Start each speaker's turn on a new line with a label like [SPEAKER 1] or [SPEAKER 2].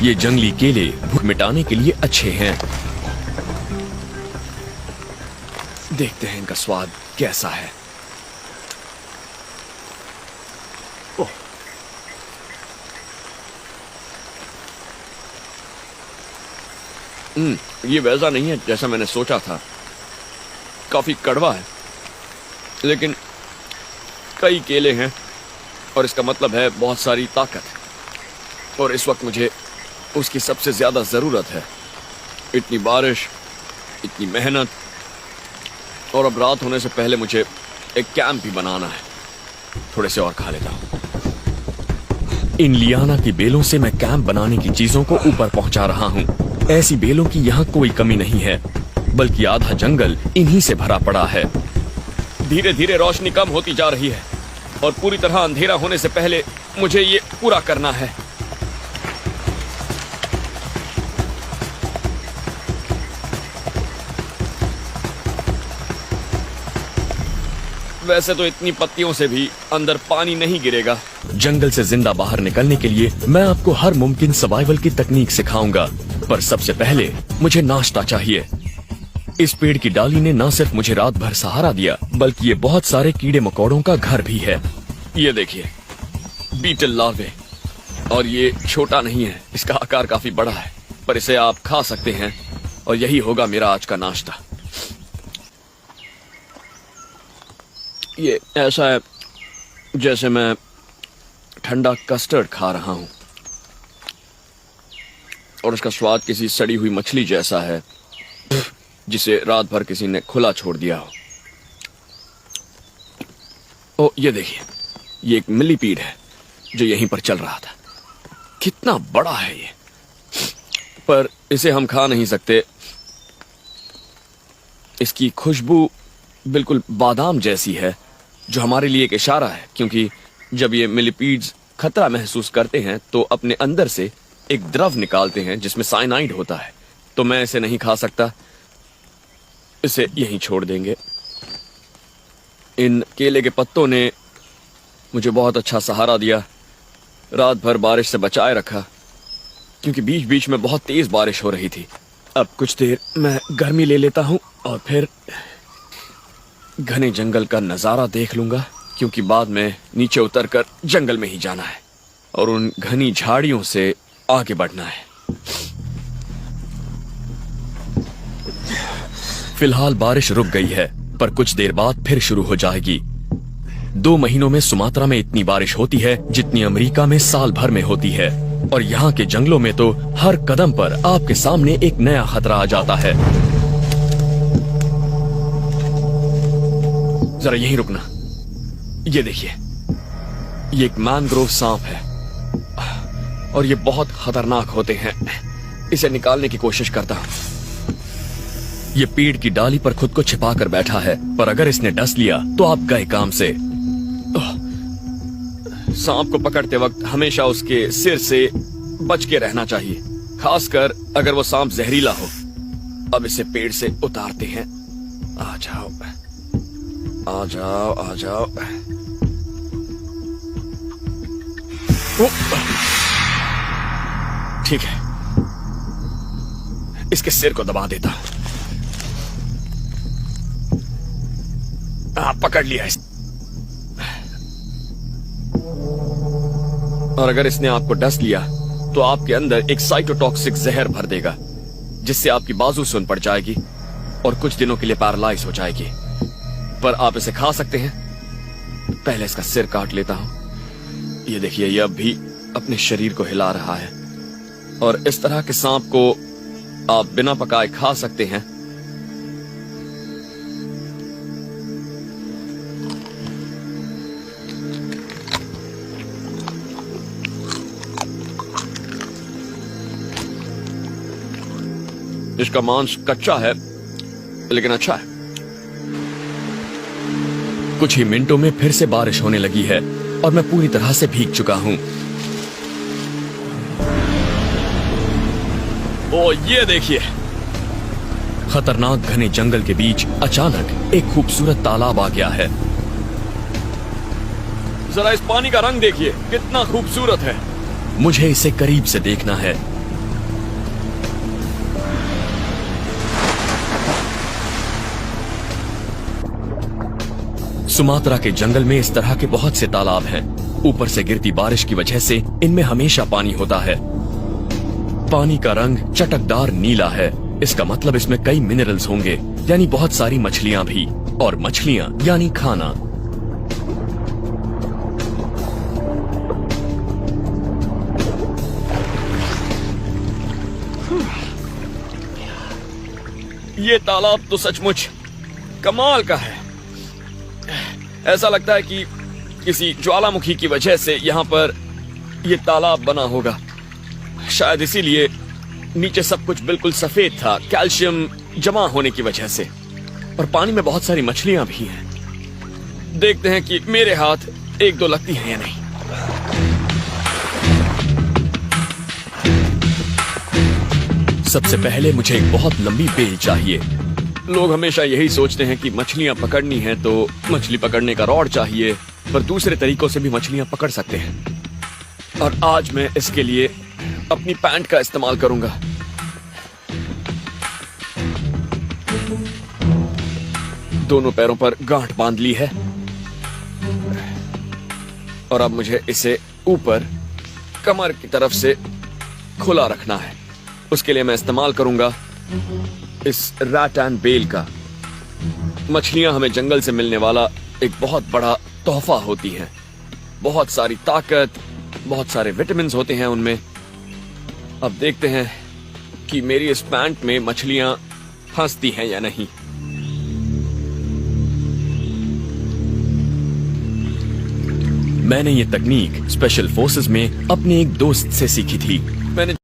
[SPEAKER 1] ये जंगली केले भूख मिटाने के लिए अच्छे हैं। देखते हैं इनका स्वाद कैसा है। ये वैसा नहीं है जैसा मैंने सोचा था। काफी कड़वा है, लेकिन कई केले हैं और इसका मतलब है बहुत सारी ताकत। और इस वक्त मुझे उसकी सबसे ज्यादा जरूरत है। इतनी बारिश, इतनी मेहनत, और अब रात होने से पहले मुझे एक कैंप भी बनाना है। थोड़े से और खा लेता हूं। इन लियाना की बेलों से मैं कैंप बनाने की चीजों को ऊपर पहुंचा रहा हूं। ऐसी बेलों की यहाँ कोई कमी नहीं है, बल्कि आधा जंगल इन्हीं से भरा पड़ा है। धीरे धीरे रोशनी कम होती जा रही है और पूरी तरह अंधेरा होने से पहले मुझे ये पूरा करना है। वैसे तो इतनी पत्तियों से भी अंदर पानी नहीं गिरेगा। जंगल से जिंदा बाहर निकलने के लिए मैं आपको हर मुमकिन सर्वाइवल की तकनीक सिखाऊंगा, पर सबसे पहले मुझे नाश्ता चाहिए। इस पेड़ की डाली ने न सिर्फ मुझे रात भर सहारा दिया, बल्कि ये बहुत सारे कीड़े मकोड़ों का घर भी है। ये देखिए, बीटल लार्वे। और ये छोटा नहीं है, इसका आकार काफी बड़ा है, पर इसे आप खा सकते हैं और यही होगा मेरा आज का नाश्ता। ये ऐसा है जैसे मैं ठंडा कस्टर्ड खा रहा हूं, और उसका स्वाद किसी सड़ी हुई मछली जैसा है जिसे रात भर किसी ने खुला छोड़ दिया हो। ओ, ये देखिए, ये एक मिलीपीड है जो यहीं पर चल रहा था। कितना बड़ा है ये, पर इसे हम खा नहीं सकते। इसकी खुशबू बिल्कुल बादाम जैसी है, जो हमारे लिए एक इशारा है, क्योंकि जब ये मिलीपीड्स खतरा महसूस करते हैं तो अपने अंदर से एक द्रव निकालते हैं जिसमें साइनाइड होता है। तो मैं इसे नहीं खा सकता, इसे यहीं छोड़ देंगे। इन केले के पत्तों ने मुझे बहुत अच्छा सहारा दिया, रात भर बारिश से बचाए रखा, क्योंकि बीच बीच में बहुत तेज बारिश हो रही थी। अब कुछ देर मैं गर्मी ले लेता हूं और फिर घने जंगल का नजारा देख लूंगा, क्योंकि बाद में नीचे उतरकर जंगल में ही जाना है और उन घनी झाड़ियों से आगे बढ़ना है। फिलहाल बारिश रुक गई है, पर कुछ देर बाद फिर शुरू हो जाएगी। 2 महीनों में सुमात्रा में इतनी बारिश होती है जितनी अमेरिका में साल भर में होती है, और यहाँ के जंगलों में तो हर कदम पर आपके सामने एक नया खतरा आ जाता है। जरा यहीं रुकना। ये देखिए, ये एक मैंग्रोव सांप है और ये बहुत खतरनाक होते हैं। इसे निकालने की कोशिश करता हूं। ये पेड़ की डाली पर खुद को छिपा कर बैठा है, पर अगर इसने डस लिया तो आप गए काम से। सांप को पकड़ते वक्त हमेशा उसके सिर से बच के रहना चाहिए, खासकर अगर वो सांप जहरीला हो। अब इसे पेड़ से उतारते हैं। आ जाओ, आ जाओ, आ जाओ। ठीक है, इसके सिर को दबा देता हूं। पकड़ लिया इस। और अगर इसने आपको डस लिया तो आपके अंदर एक साइटोटॉक्सिक जहर भर देगा, जिससे आपकी बाजू सुन पड़ जाएगी और कुछ दिनों के लिए पैरालाइज हो जाएगी। पर आप इसे खा सकते हैं। पहले इसका सिर काट लेता हूं। ये देखिए, ये अब भी अपने शरीर को हिला रहा है, और इस तरह के सांप को आप बिना पकाए खा सकते हैं। इसका मांस कच्चा है, लेकिन अच्छा है। कुछ ही मिनटों में फिर से बारिश होने लगी है और मैं पूरी तरह से भीग चुका हूं। ओ, ये देखिए, खतरनाक घने जंगल के बीच अचानक एक खूबसूरत तालाब आ गया है। जरा इस पानी का रंग देखिए, कितना खूबसूरत है। मुझे इसे करीब से देखना है। सुमात्रा के जंगल में इस तरह के बहुत से तालाब हैं। ऊपर से गिरती बारिश की वजह से इनमें हमेशा पानी होता है। पानी का रंग चटकदार नीला है। इसका मतलब इसमें कई मिनरल्स होंगे, यानी बहुत सारी मछलियां भी। और मछलियां यानी खाना। ये तालाब तो सचमुच कमाल का है। ऐसा लगता है कि किसी ज्वालामुखी की वजह से यहाँ पर यह तालाब बना होगा। शायद इसीलिए नीचे सब कुछ बिल्कुल सफेद था, कैल्शियम जमा होने की वजह से। और पानी में बहुत सारी मछलियां भी हैं। देखते हैं कि मेरे हाथ एक दो लगती हैं या नहीं। सबसे पहले मुझे एक बहुत लंबी बेल चाहिए। लोग हमेशा यही सोचते हैं कि मछलियां पकड़नी है तो मछली पकड़ने का रॉड चाहिए, पर दूसरे तरीकों से भी मछलियां पकड़ सकते हैं। और आज मैं इसके लिए अपनी पैंट का इस्तेमाल करूंगा। दोनों पैरों पर गांठ बांध ली है और अब मुझे इसे ऊपर कमर की तरफ से खुला रखना है। उसके लिए मैं इस्तेमाल करूंगा इस रैट एंड बेल का। मछलियां हमें जंगल से मिलने वाला एक बहुत बड़ा तोहफा होती हैं। बहुत सारी ताकत, बहुत सारे विटामिन्स होते हैं उनमें। अब देखते हैं कि मेरी इस पैंट में मछलियां फंसती हैं या नहीं। मैंने ये तकनीक स्पेशल फोर्सेस में अपने एक दोस्त से सीखी थी। मैंने